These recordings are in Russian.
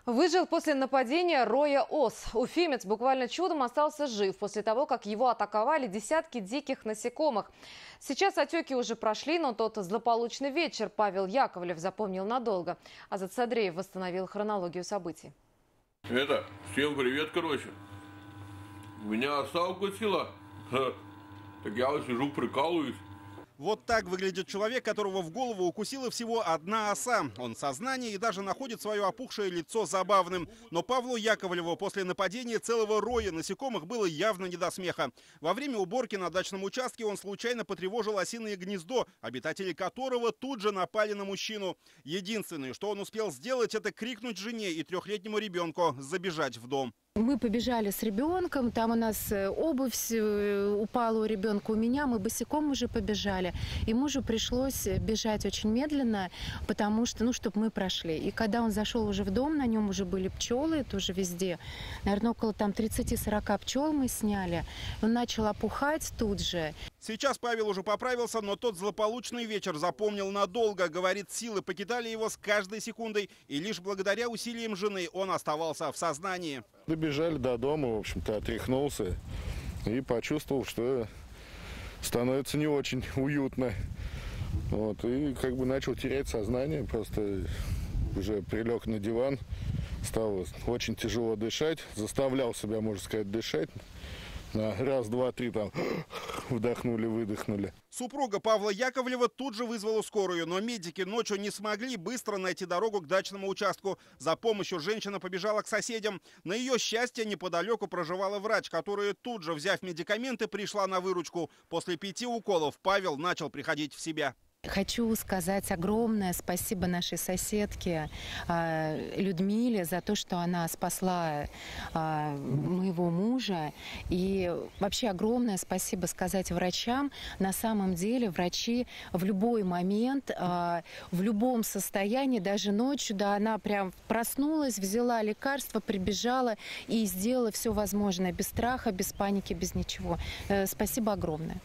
Выжил после нападения роя ос. Уфимец буквально чудом остался жив после того, как его атаковали десятки диких насекомых. Сейчас отеки уже прошли, но тот злополучный вечер Павел Яковлев запомнил надолго. Азат Садреев восстановил хронологию событий. Всем привет, короче. Меня оса укусила. Так я вот сижу, прикалываюсь. Вот так выглядит человек, которого в голову укусила всего одна оса. Он в сознании и даже находит свое опухшее лицо забавным. Но Павлу Яковлеву после нападения целого роя насекомых было явно не до смеха. Во время уборки на дачном участке он случайно потревожил осиное гнездо, обитатели которого тут же напали на мужчину. Единственное, что он успел сделать, это крикнуть жене и 3-летнему ребенку забежать в дом. Мы побежали с ребенком, там у нас обувь упала у ребенка, у меня, мы босиком уже побежали. И мужу пришлось бежать очень медленно, потому что, чтобы мы прошли. И когда он зашел уже в дом, на нем уже были пчелы, тоже везде. Наверное, около 30-40 пчел мы сняли. Он начал опухать тут же. Сейчас Павел уже поправился, но тот злополучный вечер запомнил надолго. Говорит, силы покидали его с каждой секундой, и лишь благодаря усилиям жены он оставался в сознании. Добежали до дома, в общем-то, отряхнулся и почувствовал, что становится не очень уютно. И начал терять сознание, просто уже прилег на диван, стало очень тяжело дышать, заставлял себя, можно сказать, дышать. Раз, два, три, вдохнули, выдохнули. Супруга Павла Яковлева тут же вызвала скорую, но медики ночью не смогли быстро найти дорогу к дачному участку. За помощью женщина побежала к соседям. На ее счастье неподалеку проживала врач, которая тут же, взяв медикаменты, пришла на выручку. После 5 уколов Павел начал приходить в себя. Хочу сказать огромное спасибо нашей соседке Людмиле за то, что она спасла моего мужа. И вообще огромное спасибо сказать врачам. На самом деле врачи в любой момент, в любом состоянии, даже ночью, она прям проснулась, взяла лекарство, прибежала и сделала все возможное. Без страха, без паники, без ничего. Спасибо огромное.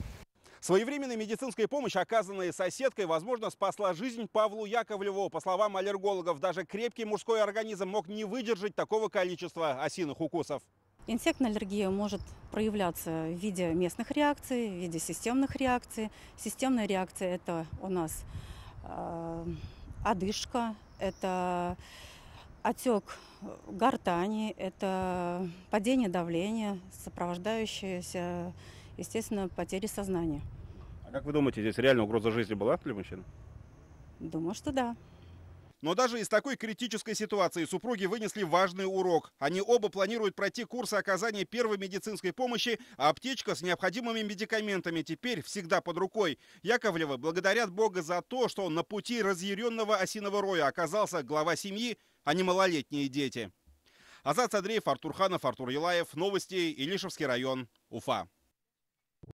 Своевременная медицинская помощь, оказанная соседкой, возможно, спасла жизнь Павлу Яковлеву. По словам аллергологов, даже крепкий мужской организм мог не выдержать такого количества осиных укусов. Инсектная аллергия может проявляться в виде местных реакций, в виде системных реакций. Системная реакция – это у нас одышка, это отек гортани, это падение давления, сопровождающееся, естественно, потери сознания. А как вы думаете, здесь реально угроза жизни была для мужчин? Думаю, что да. Но даже из такой критической ситуации супруги вынесли важный урок. Они оба планируют пройти курсы оказания первой медицинской помощи, а аптечка с необходимыми медикаментами теперь всегда под рукой. Яковлевы благодарят Бога за то, что на пути разъяренного осиного роя оказался глава семьи, а не малолетние дети. Азат Садреев, Артур Ханов, Артур Елаев. Новости. Илишевский район. Уфа.